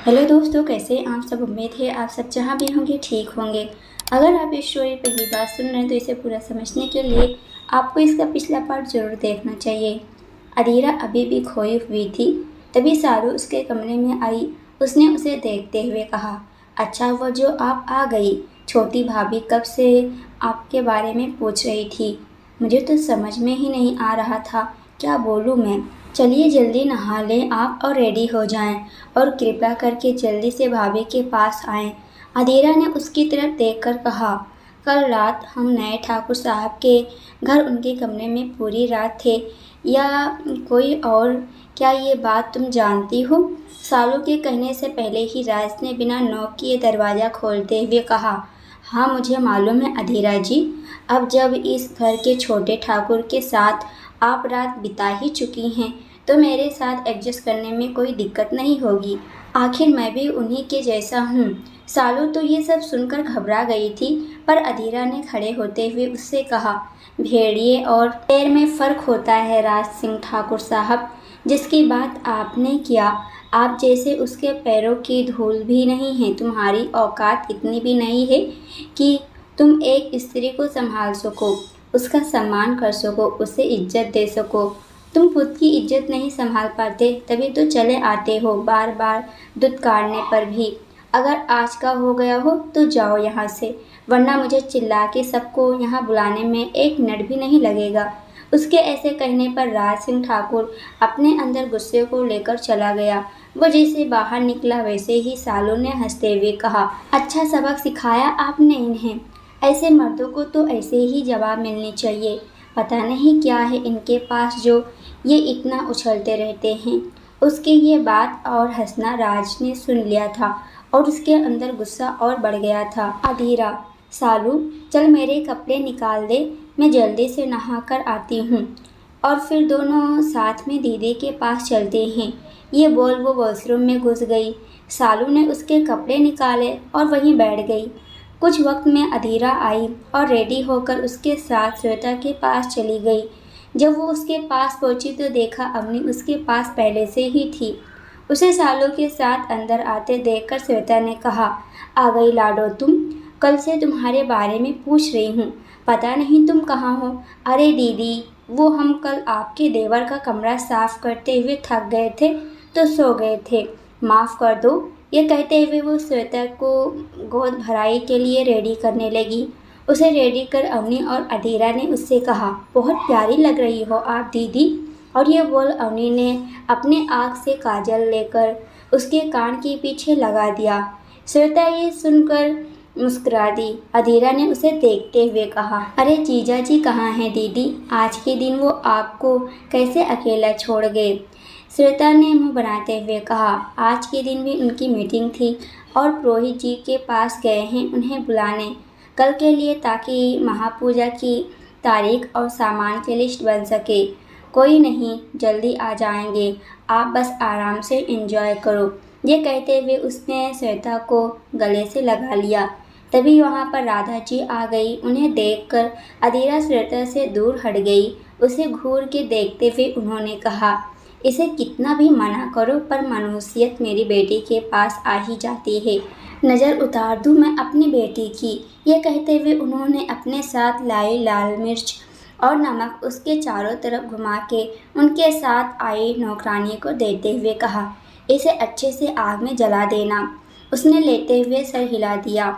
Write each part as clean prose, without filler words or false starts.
Hello दोस्तों, कैसे आप सब। उम्मीद है आप सब जहाँ भी होंगे ठीक होंगे। अगर आप इस स्टोरी पहली बार सुन रहे हैं तो इसे पूरा समझने के लिए आपको इसका पिछला पार्ट ज़रूर देखना चाहिए। अधीरा अभी भी खोई हुई थी। तभी सारू उसके कमरे में आई। उसने उसे देखते हुए कहा, अच्छा हुआ जो आप आ गई। छोटी भाभी कब से आपके बारे में पूछ रही थी। मुझे तो समझ में ही नहीं आ रहा था क्या बोलूँ मैं। चलिए जल्दी नहा लें आप और रेडी हो जाएं और कृपया करके जल्दी से भाभी के पास आएं। अधीरा ने उसकी तरफ देखकर कहा, कल रात हम नए ठाकुर साहब के घर उनके कमरे में पूरी रात थे या कोई और। क्या ये बात तुम जानती हो। सालू के कहने से पहले ही राज ने बिना नॉक किए दरवाज़ा खोलते हुए कहा, हाँ मुझे मालूम है अधीरा जी। अब जब इस घर के छोटे ठाकुर के साथ आप रात बिता ही चुकी हैं तो मेरे साथ एडजस्ट करने में कोई दिक्कत नहीं होगी। आखिर मैं भी उन्हीं के जैसा हूँ। सालू तो ये सब सुनकर घबरा गई थी, पर अधीरा ने खड़े होते हुए उससे कहा, भेड़िए और पैर में फ़र्क होता है राज सिंह ठाकुर साहब। जिसकी बात आपने किया, आप जैसे उसके पैरों की धूल भी नहीं है। तुम्हारी औकात इतनी भी नहीं है कि तुम एक स्त्री को संभाल सको, उसका सम्मान कर सको, उसे इज्जत दे सको। तुम खुद की इज्जत नहीं संभाल पाते, तभी तो चले आते हो बार बार दुत्कारने पर भी। अगर आज का हो गया हो तो जाओ यहाँ से, वरना मुझे चिल्ला के सबको यहाँ बुलाने में एक मिनट भी नहीं लगेगा। उसके ऐसे कहने पर राज सिंह ठाकुर अपने अंदर गुस्से को लेकर चला गया। वो जैसे बाहर निकला वैसे ही सालू ने हंसते हुए कहा, अच्छा सबक सिखाया आपने इन्हें। ऐसे मर्दों को तो ऐसे ही जवाब मिलनी चाहिए। पता नहीं क्या है इनके पास जो ये इतना उछलते रहते हैं। उसकी ये बात और हंसना राज ने सुन लिया था और उसके अंदर गुस्सा और बढ़ गया था। अधीरा, सालू चल मेरे कपड़े निकाल दे, मैं जल्दी से नहा कर आती हूँ और फिर दोनों साथ में दीदी के पास चलते हैं। ये बोल वो वॉशरूम में घुस गई। सालू ने उसके कपड़े निकाले और वहीं बैठ गई। कुछ वक्त में अधीरा आई और रेडी होकर उसके साथ श्वेता के पास चली गई। जब वो उसके पास पहुंची तो देखा अवनी उसके पास पहले से ही थी। उसे सालू के साथ अंदर आते देखकर श्वेता ने कहा, आ गई लाडो तुम। कल से तुम्हारे बारे में पूछ रही हूँ, पता नहीं तुम कहाँ हो। अरे दीदी, वो हम कल आपके देवर का कमरा साफ करते हुए थक गए थे तो सो गए थे, माफ़ कर दो। ये कहते हुए वो श्वेता को गोद भराई के लिए रेडी करने लगी। उसे रेडी कर अवनी और अधीरा ने उससे कहा, बहुत प्यारी लग रही हो आप दीदी। और ये बोल अवनी ने अपने आँख से काजल लेकर उसके कान के पीछे लगा दिया। श्वेता ये सुनकर मुस्कुरा दी। अधीरा ने उसे देखते हुए कहा, अरे जीजा जी कहाँ हैं दीदी, आज के दिन वो आपको कैसे अकेला छोड़ गए। श्वेता ने मुंह बनाते हुए कहा, आज के दिन भी उनकी मीटिंग थी और पुरोहित जी के पास गए हैं उन्हें बुलाने कल के लिए, ताकि महापूजा की तारीख और सामान की लिस्ट बन सके। कोई नहीं, जल्दी आ जाएंगे, आप बस आराम से एंजॉय करो। ये कहते हुए उसने श्वेता को गले से लगा लिया। तभी वहाँ पर राधा जी आ गई। उन्हें देखकर अधीरा श्वेता से दूर हट गई। उसे घूर के देखते हुए उन्होंने कहा, इसे कितना भी मना करो पर मनुष्यत मेरी बेटी के पास आ ही जाती है। नज़र उतार दूँ मैं अपनी बेटी की। ये कहते हुए उन्होंने अपने साथ लाई लाल मिर्च और नमक उसके चारों तरफ घुमा के उनके साथ आई नौकरानी को देते हुए कहा, इसे अच्छे से आग में जला देना। उसने लेते हुए सर हिला दिया।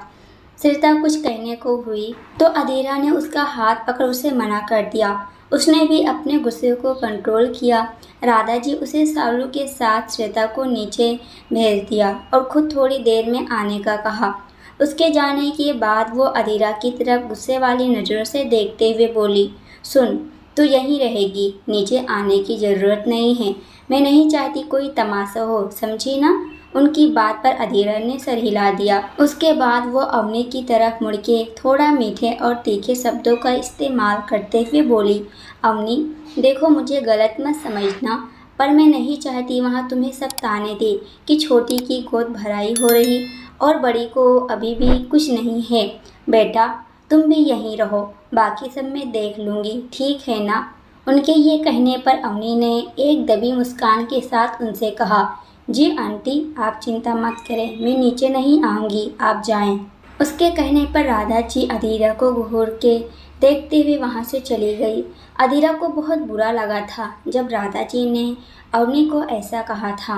श्वेता कुछ कहने को हुई तो अधीरा ने उसका हाथ पकड़ उसे मना कर दिया। उसने भी अपने गुस्से को कंट्रोल किया। राधा जी उसे सालू के साथ श्वेता को नीचे भेज दिया और खुद थोड़ी देर में आने का कहा। उसके जाने के बाद वो अधीरा की तरफ गुस्से वाली नज़रों से देखते हुए बोली, सुन तू यहीं रहेगी, नीचे आने की ज़रूरत नहीं है। मैं नहीं चाहती कोई तमाशा हो, समझी ना। उनकी बात पर अधीरा ने सर हिला दिया। उसके बाद वो अवनी की तरफ मुड़ के थोड़ा मीठे और तीखे शब्दों का इस्तेमाल करते हुए बोली, अवनी देखो मुझे गलत मत समझना, पर मैं नहीं चाहती वहाँ तुम्हें सब ताने दे कि छोटी की गोद भराई हो रही और बड़ी को अभी भी कुछ नहीं है। बेटा तुम भी यहीं रहो, बाकी सब मैं देख लूँगी, ठीक है ना। उनके ये कहने पर अवनी ने एक दबी मुस्कान के साथ उनसे कहा, जी आंटी, आप चिंता मत करें, मैं नीचे नहीं आऊँगी, आप जाएं। उसके कहने पर राधा जी अधीरा को घूर के देखते हुए वहाँ से चली गई। अधीरा को बहुत बुरा लगा था जब राधा जी ने अवनी को ऐसा कहा था।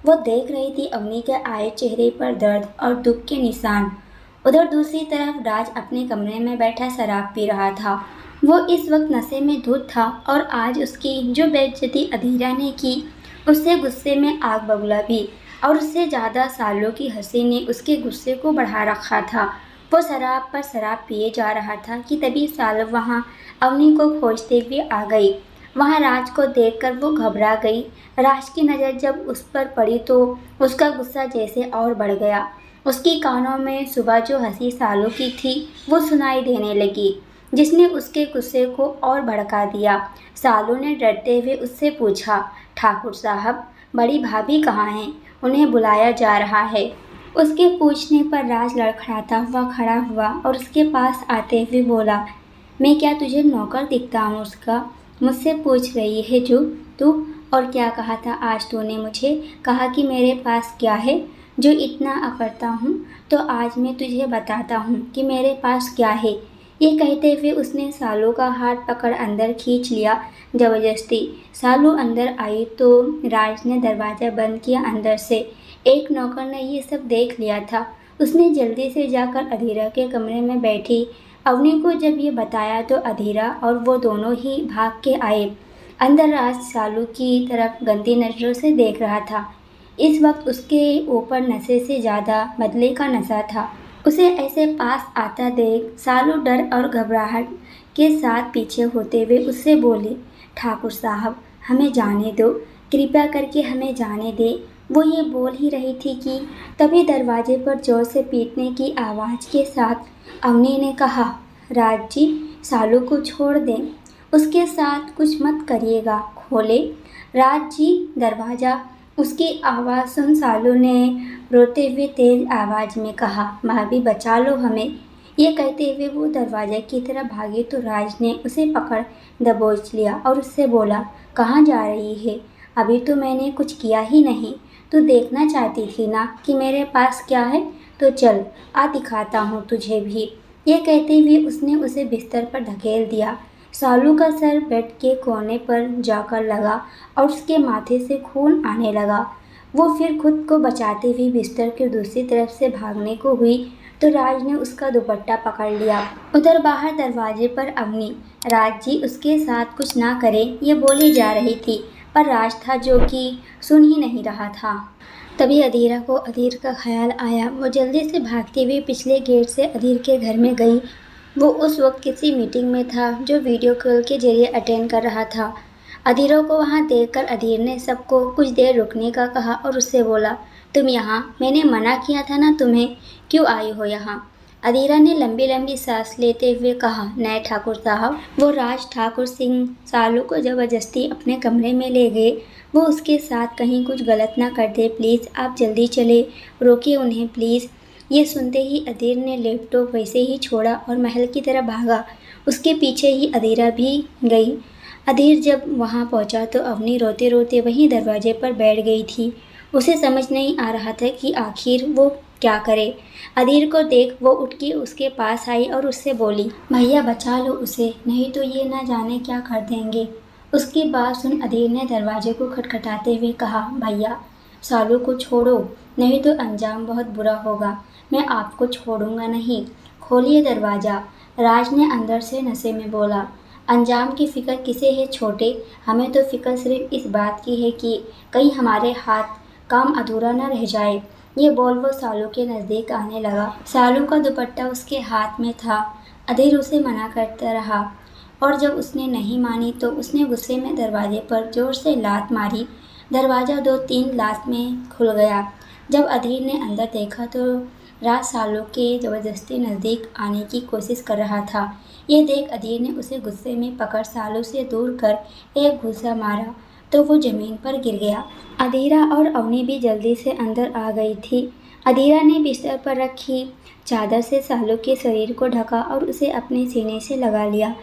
वो देख रही थी अवनी के आए चेहरे पर दर्द और दुख के निशान। उधर दूसरी तरफ राज अपने कमरे में बैठा शराब पी रहा था। वो इस वक्त नशे में धुत था और आज उसकी जो बेइज्जती अधीरा ने की, उससे गुस्से में आग बबूला भी, और उससे ज़्यादा सालों की हंसी ने उसके गुस्से को बढ़ा रखा था। वो शराब पर शराब पिए जा रहा था कि तभी सालो वहाँ अवनी को खोजते हुए आ गई। वहाँ राज को देखकर वो घबरा गई। राज की नज़र जब उस पर पड़ी तो उसका गुस्सा जैसे और बढ़ गया। उसकी कानों में सुबह जो हंसी सालों की थी वो सुनाई देने लगी, जिसने उसके गुस्से को और भड़का दिया। सालों ने डरते हुए उससे पूछा, ठाकुर साहब, बड़ी भाभी कहाँ हैं? उन्हें बुलाया जा रहा है। उसके पूछने पर राज लड़खड़ाता हुआ खड़ा हुआ और उसके पास आते हुए बोला, मैं क्या तुझे नौकर दिखता हूँ उसका? मुझसे पूछ रही है जो तू? और क्या कहा था आज तूने मुझे? कहा कि मेरे पास क्या है जो इतना अकड़ता हूँ, तो आज मैं तुझे बताता हूँ कि मेरे पास क्या है। ये कहते हुए उसने सालू का हाथ पकड़ अंदर खींच लिया जबरदस्ती। सालू अंदर आई तो राज ने दरवाज़ा बंद किया अंदर से। एक नौकर ने ये सब देख लिया था। उसने जल्दी से जाकर अधीरा के कमरे में बैठी अवनी को जब ये बताया तो अधीरा और वो दोनों ही भाग के आए। अंदर राज सालू की तरफ गंदी नज़रों से देख रहा था। इस वक्त उसके ऊपर नशे से ज़्यादा बदले का नशा था। उसे ऐसे पास आता देख सालू डर और घबराहट के साथ पीछे होते हुए उससे बोली, ठाकुर साहब, हमें जाने दो, कृपया करके हमें जाने दे। वो ये बोल ही रही थी कि तभी दरवाजे पर जोर से पीटने की आवाज़ के साथ अवनी ने कहा, राज जी, सालू को छोड़ दें, उसके साथ कुछ मत करिएगा, खोले। राज जी दरवाज़ा। उसकी आवाज़ सुन सालू ने रोते हुए तेज आवाज़ में कहा, भाभी बचा लो हमें। ये कहते हुए वो दरवाजे की तरफ भागी तो राज ने उसे पकड़ दबोच लिया और उससे बोला, कहाँ जा रही है? अभी तो मैंने कुछ किया ही नहीं। तू देखना चाहती थी ना कि मेरे पास क्या है? तो चल, आ दिखाता हूँ तुझे भी। ये कहते हुए उसने उसे बिस्तर पर धकेल दिया। सालू का सर बेड के कोने पर जाकर लगा और उसके माथे से खून आने लगा। वो फिर खुद को बचाते हुए बिस्तर के दूसरी तरफ से भागने को हुई तो राज ने उसका दुपट्टा पकड़ लिया। उधर बाहर दरवाजे पर अवनी, राज जी उसके साथ कुछ ना करे ये बोली जा रही थी, पर राज था जो कि सुन ही नहीं रहा था। तभी अधीरा को अधीर का ख्याल आया। वो जल्दी से भागते हुए पिछले गेट से अधीर के घर में गई। वो उस वक्त किसी मीटिंग में था जो वीडियो कॉल के जरिए अटेंड कर रहा था। अधीरों को वहाँ देखकर अधीर ने सबको कुछ देर रुकने का कहा और उससे बोला, तुम यहाँ? मैंने मना किया था ना तुम्हें, क्यों आई हो यहाँ? अधीरा ने लंबी लंबी सांस लेते हुए कहा, नए ठाकुर साहब। वो राज ठाकुर सिंह सालू को ज़बरदस्ती अपने कमरे में ले गए। वो उसके साथ कहीं कुछ गलत ना कर दे, प्लीज़ आप जल्दी चले, रोकिए उन्हें प्लीज़। ये सुनते ही अधीर ने लैपटॉप वैसे ही छोड़ा और महल की तरफ भागा। उसके पीछे ही अधीरा भी गई। अधीर जब वहाँ पहुँचा तो अवनी रोते रोते वहीं दरवाजे पर बैठ गई थी। उसे समझ नहीं आ रहा था कि आखिर वो क्या करे। अधीर को देख वो उठ के उसके पास आई और उससे बोली, भैया बचा लो उसे, नहीं तो ये ना जाने क्या कर देंगे। उसकी बात सुन अधीर ने दरवाजे को खटखटाते हुए कहा, भैया सालू को छोड़ो, नहीं तो अंजाम बहुत बुरा होगा। मैं आपको छोड़ूंगा नहीं, खोलिए दरवाज़ा। राज ने अंदर से नशे में बोला, अंजाम की फ़िक्र किसे है छोटे, हमें तो फ़िक्र सिर्फ इस बात की है कि कहीं हमारे हाथ काम अधूरा न रह जाए। ये बोल वो सालू के नज़दीक आने लगा। सालू का दुपट्टा उसके हाथ में था। अधीर उसे मना करता रहा और जब उसने नहीं मानी तो उसने गुस्से में दरवाजे पर जोर से लात मारी। दरवाज़ा 2-3 लात में खुल गया। जब अधीर ने अंदर देखा तो राज सालू के ज़बरदस्ती नज़दीक आने की कोशिश कर रहा था। ये देख अधीर ने उसे गुस्से में पकड़ सालू से दूर कर एक घूंसा मारा तो वो ज़मीन पर गिर गया। अधीरा और अवनी भी जल्दी से अंदर आ गई थी। अधीरा ने बिस्तर पर रखी चादर से सालू के शरीर को ढका और उसे अपने सीने से लगा लिया।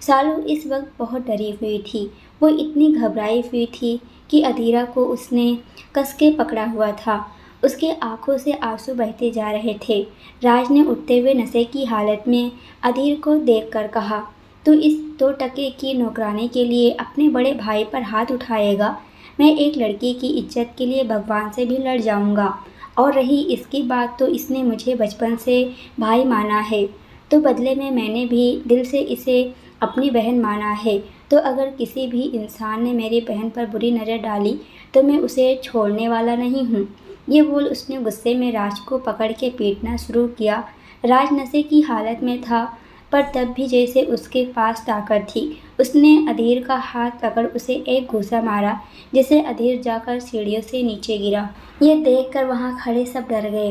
सालू इस वक्त बहुत डरी हुई थी। वो इतनी घबराई हुई थी कि अधीरा को उसने कस के पकड़ा हुआ था। उसके आंखों से आंसू बहते जा रहे थे। राज ने उठते हुए नशे की हालत में अधीर को देखकर कहा, तू इस 2 टके की नौकरानी के लिए अपने बड़े भाई पर हाथ उठाएगा? मैं एक लड़की की इज्जत के लिए भगवान से भी लड़ जाऊंगा। और रही इसकी बात, तो इसने मुझे बचपन से भाई माना है, तो बदले में मैंने भी दिल से इसे अपनी बहन माना है। तो अगर किसी भी इंसान ने मेरी बहन पर बुरी नज़र डाली तो मैं उसे छोड़ने वाला नहीं हूँ। ये बोल उसने गुस्से में राज को पकड़ के पीटना शुरू किया। राज नशे की हालत में था, पर तब भी जैसे उसके पास ताकत थी। उसने अधीर का हाथ पकड़ उसे एक घूंसा मारा, जिससे अधीर जाकर सीढ़ियों से नीचे गिरा। ये देखकर वहाँ खड़े सब डर गए।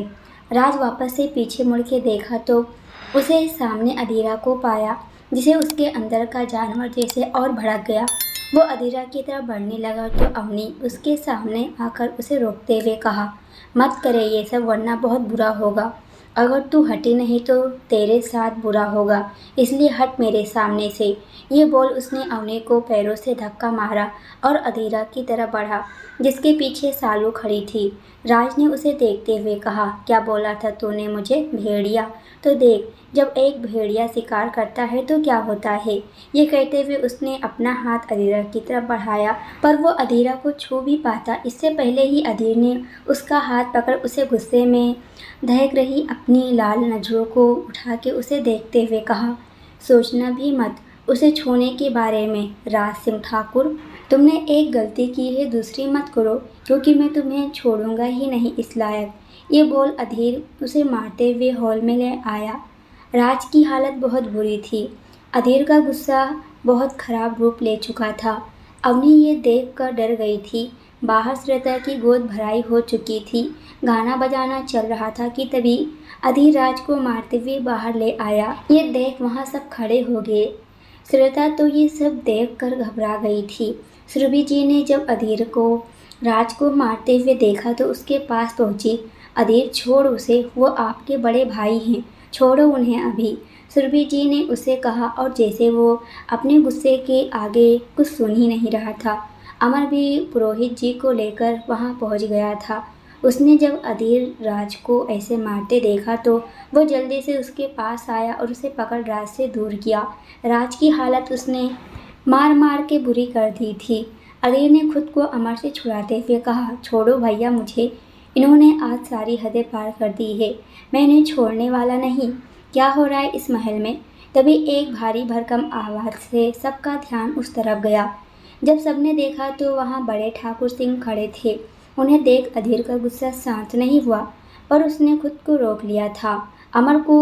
राज वापस से पीछे मुड़ के देखा तो उसे सामने अधीरा को पाया, जिसे उसके अंदर का जानवर जैसे और भड़क गया। वो अधीरा की तरफ बढ़ने लगा तो अवनी उसके सामने आकर उसे रोकते हुए कहा, मत करे ये सब, वरना बहुत बुरा होगा। अगर तू हटी नहीं तो तेरे साथ बुरा होगा, इसलिए हट मेरे सामने से। ये बोल उसने अवनी को पैरों से धक्का मारा और अधीरा की तरफ बढ़ा, जिसके पीछे सालू खड़ी थी। राज ने उसे देखते हुए कहा, क्या बोला था तूने मुझे, भेड़िया? तो देख, जब एक भेड़िया शिकार करता है तो क्या होता है। ये कहते हुए उसने अपना हाथ अधीरा की तरफ बढ़ाया, पर वो अधीरा को छू भी पाता इससे पहले ही अधीर ने उसका हाथ पकड़ उसे गुस्से में दहक रही अपनी लाल नजरों को उठा के उसे देखते हुए कहा, सोचना भी मत उसे छूने के बारे में, राज सिंह ठाकुर। तुमने एक गलती की है, दूसरी मत करो, क्योंकि मैं तुम्हें छोड़ूंगा ही नहीं इस लायक। ये बोल अधीर उसे मारते हुए हॉल में ले आया। राज की हालत बहुत बुरी थी। अधीर का गुस्सा बहुत खराब रूप ले चुका था। अवनी ये देखकर डर गई थी। बाहर श्वेता की गोद भराई हो चुकी थी। गाना बजाना चल रहा था कि तभी अधीर राज को मारते हुए बाहर ले आया। ये देख वहाँ सब खड़े हो गए। श्वेता तो ये सब देखकर घबरा गई थी। सुरभि जी ने जब अधीर को राज को मारते हुए देखा तो उसके पास पहुंची। अधीर, छोड़ उसे, वो आपके बड़े भाई हैं, छोड़ो उन्हें अभी, सुरभि जी ने उसे कहा। और जैसे वो अपने गुस्से के आगे कुछ सुन ही नहीं रहा था, अमर भी पुरोहित जी को लेकर वहां पहुंच गया था। उसने जब अधीर राज को ऐसे मारते देखा तो वो जल्दी से उसके पास आया और उसे पकड़ राज से दूर किया। राज की हालत उसने मार मार के बुरी कर दी थी। अधीर ने खुद को अमर से छुड़ाते हुए कहा, छोड़ो भैया मुझे, इन्होंने आज सारी हदें पार कर दी है, मैं इन्हें छोड़ने वाला नहीं। क्या हो रहा है इस महल में? तभी एक भारी भरकम आवाज़ से सबका ध्यान उस तरफ गया। जब सबने देखा तो वहाँ बड़े ठाकुर सिंह खड़े थे। उन्हें देख अधीर का गुस्सा शांत नहीं हुआ, पर उसने खुद को रोक लिया था। अमर को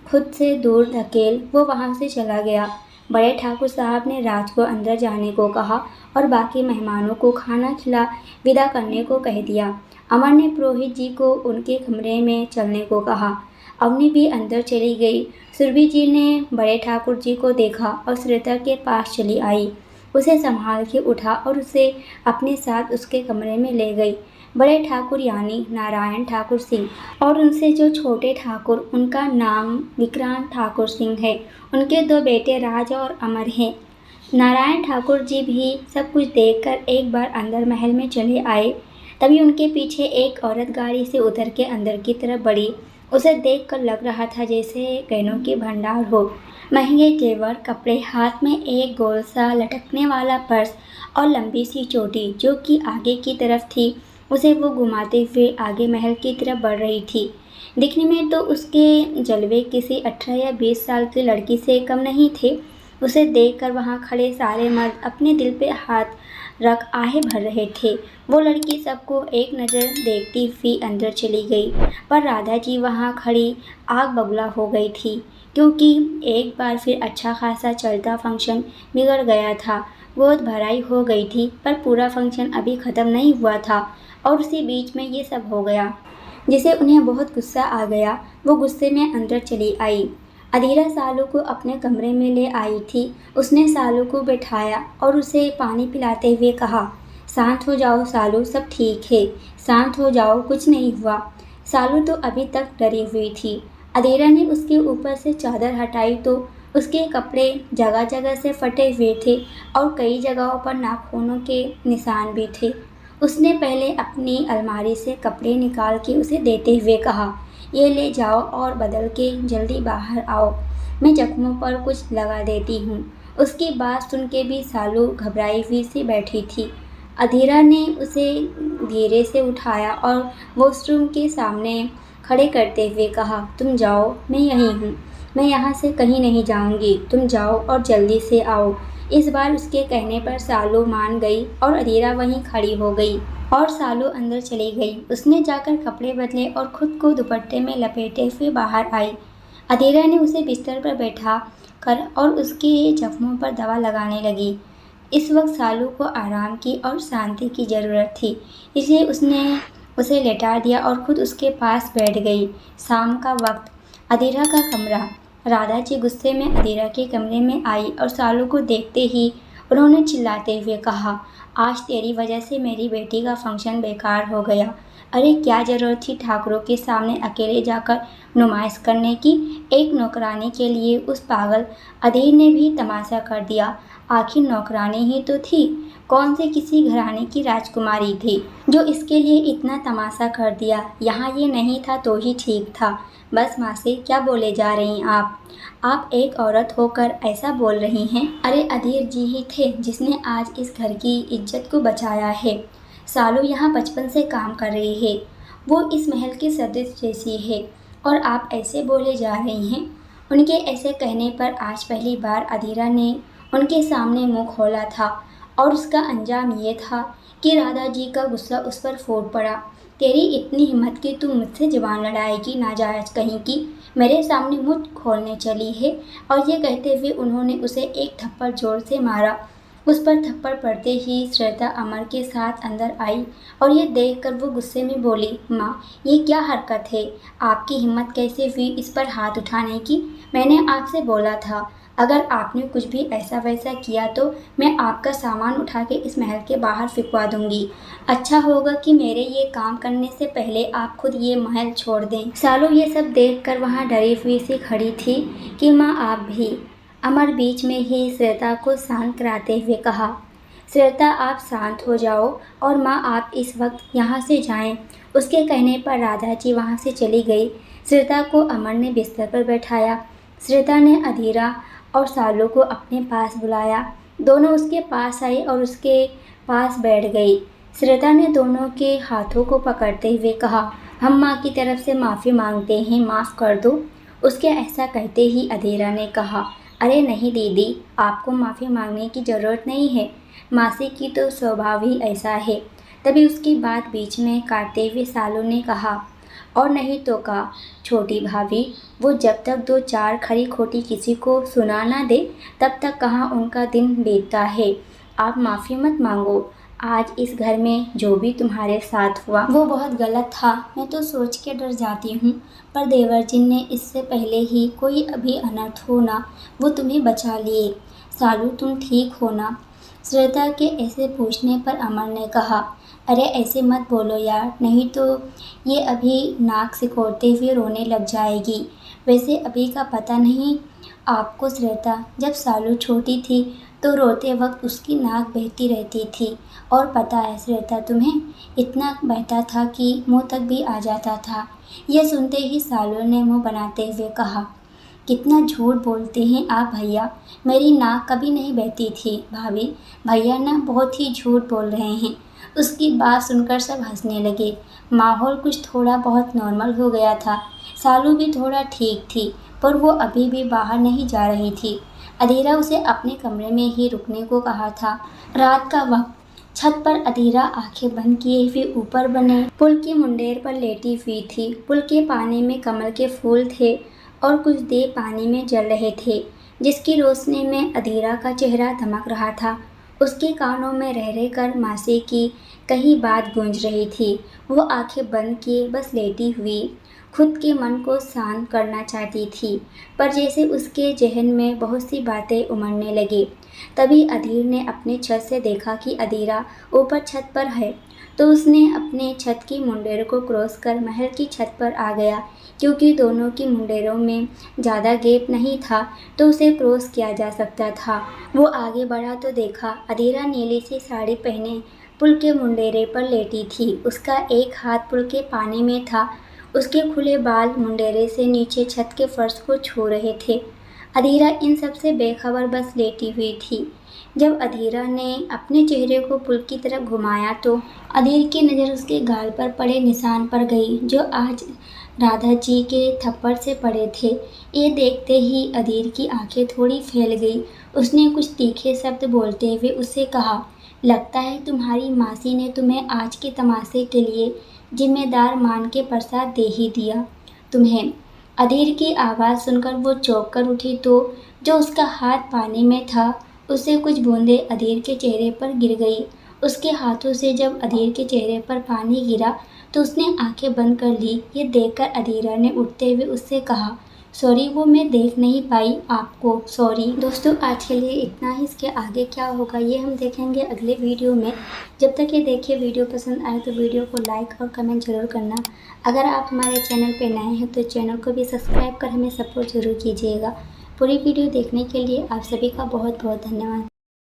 खुद से दूर धकेल वो वहाँ से चला गया। बड़े ठाकुर साहब ने राज को अंदर जाने को कहा और बाकी मेहमानों को खाना खिला विदा करने को कह दिया। अमर ने पुरोहित जी को उनके कमरे में चलने को कहा। अवनी भी अंदर चली गई। सुरभि जी ने बड़े ठाकुर जी को देखा और श्वेता के पास चली आई, उसे संभाल के उठा और उसे अपने साथ उसके कमरे में ले गई। बड़े ठाकुर यानी नारायण ठाकुर सिंह और उनसे जो छोटे ठाकुर, उनका नाम विक्रांत ठाकुर सिंह है। उनके 2 बेटे राज और अमर हैं। नारायण ठाकुर जी भी सब कुछ देखकर एक बार अंदर महल में चले आए। तभी उनके पीछे एक औरत गाड़ी से उतर के अंदर की तरफ बढ़ी। उसे देखकर लग रहा था जैसे गहनों की भंडार हो, महंगे जेवर, कपड़े, हाथ में एक गोल सा लटकने वाला पर्स और लंबी सी चोटी जो कि आगे की तरफ थी। उसे वो घुमाते हुए आगे महल की तरफ बढ़ रही थी। दिखने में तो उसके जलवे किसी 18 या 20 साल की लड़की से कम नहीं थे। उसे देखकर वहाँ खड़े सारे मर्द अपने दिल पे हाथ रख आहें भर रहे थे। वो लड़की सबको एक नज़र देखती हुई अंदर चली गई, पर राधा जी वहाँ खड़ी आग बबूला हो गई थी, क्योंकि एक बार फिर अच्छा खासा चलता फंक्शन बिगड़ गया था। गोद भराई हो गई थी, पर पूरा फंक्शन अभी ख़त्म नहीं हुआ था और उसी बीच में ये सब हो गया, जिसे उन्हें बहुत गुस्सा आ गया। वो गुस्से में अंदर चली आई। अधीरा सालू को अपने कमरे में ले आई थी। उसने सालू को बैठाया और उसे पानी पिलाते हुए कहा, शांत हो जाओ सालू, सब ठीक है, शांत हो जाओ, कुछ नहीं हुआ। सालू तो अभी तक डरी हुई थी। अधीरा ने उसके ऊपर से चादर हटाई तो उसके कपड़े जगह जगह से फटे हुए थे और कई जगहों पर नाखूनों के निशान भी थे। उसने पहले अपनी अलमारी से कपड़े निकाल के उसे देते हुए कहा, ये ले जाओ और बदल के जल्दी बाहर आओ, मैं जख्मों पर कुछ लगा देती हूँ। उसकी बात सुन के भी सालू घबराई हुई सी बैठी थी। अधीरा ने उसे धीरे से उठाया और वॉशरूम के सामने खड़े करते हुए कहा, तुम जाओ, मैं यहीं हूँ, मैं यहाँ से कहीं नहीं जाऊँगी, तुम जाओ और जल्दी से आओ। इस बार उसके कहने पर सालू मान गई और अधीरा वहीं खड़ी हो गई और सालू अंदर चली गई। उसने जाकर कपड़े बदले और खुद को दुपट्टे में लपेटे हुए बाहर आई। अधीरा ने उसे बिस्तर पर बैठा कर और उसके जख्मों पर दवा लगाने लगी। इस वक्त सालू को आराम की और शांति की ज़रूरत थी, इसलिए उसने उसे लेटा दिया और खुद उसके पास बैठ गई। शाम का वक्त, अधीरा का कमरा। राधा जी गुस्से में अधीरा के कमरे में आई और सालू को देखते ही उन्होंने चिल्लाते हुए कहा, आज तेरी वजह से मेरी बेटी का फंक्शन बेकार हो गया। अरे क्या ज़रूरत थी ठाकुरों के सामने अकेले जाकर नुमाइश करने की। एक नौकरानी के लिए उस पागल अधीर ने भी तमाशा कर दिया। आखिर नौकरानी ही तो थी, कौन से किसी घराने की राजकुमारी थी जो इसके लिए इतना तमाशा कर दिया। यहाँ ये नहीं था तो ही ठीक था। बस माँ से क्या बोले जा रही आप एक औरत होकर ऐसा बोल रही हैं। अरे अधीर जी ही थे जिसने आज इस घर की इज्जत को बचाया है। सालू यहाँ बचपन से काम कर रही है, वो इस महल की सदस्य जैसी है और आप ऐसे बोले जा रही हैं। उनके ऐसे कहने पर आज पहली बार अधीरा ने उनके सामने मुंह खोला था और उसका अंजाम ये था कि राधा जी का गुस्सा उस पर फूट पड़ा। तेरी इतनी हिम्मत कि तू मुझसे ज़बान लड़ाएगी, नाजायज़ कहीं की, मेरे सामने मुँह खोलने चली है। और ये कहते हुए उन्होंने उसे एक थप्पड़ जोर से मारा। उस पर थप्पड़ पड़ते ही श्वेता अमर के साथ अंदर आई और ये देखकर वो गुस्से में बोली, माँ ये क्या हरकत है, आपकी हिम्मत कैसे हुई इस पर हाथ उठाने की। मैंने आपसे बोला था अगर आपने कुछ भी ऐसा वैसा किया तो मैं आपका सामान उठा के इस महल के बाहर फिकवा दूंगी। अच्छा होगा कि मेरे ये काम करने से पहले आप खुद ये महल छोड़ दें। सालू ये सब देखकर वहाँ डरी हुई सी खड़ी थी कि माँ आप भी। अमर बीच में ही श्वेता को शांत कराते हुए कहा, श्वेता आप शांत हो जाओ और माँ आप इस वक्त यहाँ से जाएं। उसके कहने पर राधा जी वहाँ से चली गई। श्वेता को अमर ने बिस्तर पर बैठाया। श्वेता ने अधीरा और सालू को अपने पास बुलाया। दोनों उसके पास आई और उसके पास बैठ गई। श्वेता ने दोनों के हाथों को पकड़ते हुए कहा, हम माँ की तरफ से माफ़ी मांगते हैं, माफ़ कर दो। उसके ऐसा कहते ही अधीरा ने कहा, अरे नहीं दीदी, आपको माफ़ी मांगने की ज़रूरत नहीं है, मासी की तो स्वभाव ही ऐसा है। तभी उसकी बात बीच में काटते हुए सालू ने कहा, और नहीं तो का छोटी भाभी, वो जब तक दो चार खरी खोटी किसी को सुना ना दे तब तक कहाँ उनका दिन बीतता है। आप माफ़ी मत मांगो। आज इस घर में जो भी तुम्हारे साथ हुआ वो बहुत गलत था। मैं तो सोच के डर जाती हूँ, पर देवर जी ने इससे पहले ही कोई अभी अनर्थ हो ना वो तुम्हें बचा लिए। सालू तुम ठीक हो ना? श्वेता के ऐसे पूछने पर अमर ने कहा, अरे ऐसे मत बोलो यार, नहीं तो ये अभी नाक सिकोड़ते हुए रोने लग जाएगी। वैसे अभी का पता नहीं आपको श्वेता, जब सालू छोटी थी तो रोते वक्त उसकी नाक बहती रहती थी। और पता है श्वेता तुम्हें, इतना बहता था कि मुंह तक भी आ जाता था। यह सुनते ही सालू ने मुंह बनाते हुए कहा, कितना झूठ बोलते हैं आप भैया, मेरी नाक कभी नहीं बहती थी। भाभी, भैया ना बहुत ही झूठ बोल रहे हैं। उसकी बात सुनकर सब हंसने लगे। माहौल कुछ थोड़ा बहुत नॉर्मल हो गया था। सालू भी थोड़ा ठीक थी, पर वो अभी भी बाहर नहीं जा रही थी। अधीरा उसे अपने कमरे में ही रुकने को कहा था। रात का वक्त, छत पर अधीरा आंखें बंद किए हुए ऊपर बने पुल की मुंडेर पर लेटी हुई थी। पुल के पानी में कमल के फूल थे और कुछ देर पानी में जल रहे थे, जिसकी रोशनी में अधीरा का चेहरा दमक रहा था। उसके कानों में रह रह कर मासी की कही बात गूंज रही थी। वो आंखें बंद किए बस लेटी हुई खुद के मन को शांत करना चाहती थी, पर जैसे उसके जहन में बहुत सी बातें उमड़ने लगी। तभी अधीर ने अपने छत से देखा कि अधीरा ऊपर छत पर है। तो उसने अपने छत की मुंडेरों को क्रॉस कर महल की छत पर आ गया। क्योंकि दोनों की मुंडेरों में ज़्यादा गैप नहीं था तो उसे क्रॉस किया जा सकता था। वो आगे बढ़ा तो देखा अधीरा नीली सी साड़ी पहने पुल के मुंडेरे पर लेटी थी। उसका एक हाथ पुल के पानी में था। उसके खुले बाल मुंडेरे से नीचे छत के फर्श को छू रहे थे। अधीरा इन सब से बेखबर बस लेटी हुई थी। जब अधीरा ने अपने चेहरे को पुल की तरफ घुमाया तो अधीर की नज़र उसके गाल पर पड़े निशान पर गई, जो आज राधा जी के थप्पड़ से पड़े थे। ये देखते ही अधीर की आंखें थोड़ी फैल गई। उसने कुछ तीखे शब्द बोलते हुए उससे कहा, लगता है तुम्हारी मासी ने तुम्हें आज के तमाशे के लिए जिम्मेदार मान के प्रसाद दे ही दिया तुम्हें। अधीर की आवाज़ सुनकर वो चौंक कर उठी तो जो उसका हाथ पानी में था उससे कुछ बूंदें अधीर के चेहरे पर गिर गई। उसके हाथों से जब अधीर के चेहरे पर पानी गिरा तो उसने आंखें बंद कर ली। ये देखकर अधीरा ने उठते हुए उससे कहा, सॉरी वो मैं देख नहीं पाई आपको, सॉरी। दोस्तों आज के लिए इतना ही। इसके आगे क्या होगा ये हम देखेंगे अगले वीडियो में। जब तक ये देखिए वीडियो पसंद आए तो वीडियो को लाइक और कमेंट ज़रूर करना। अगर आप हमारे चैनल पर नए हैं तो चैनल को भी सब्सक्राइब कर हमें सपोर्ट ज़रूर कीजिएगा। पूरी वीडियो देखने के लिए आप सभी का बहुत बहुत धन्यवाद।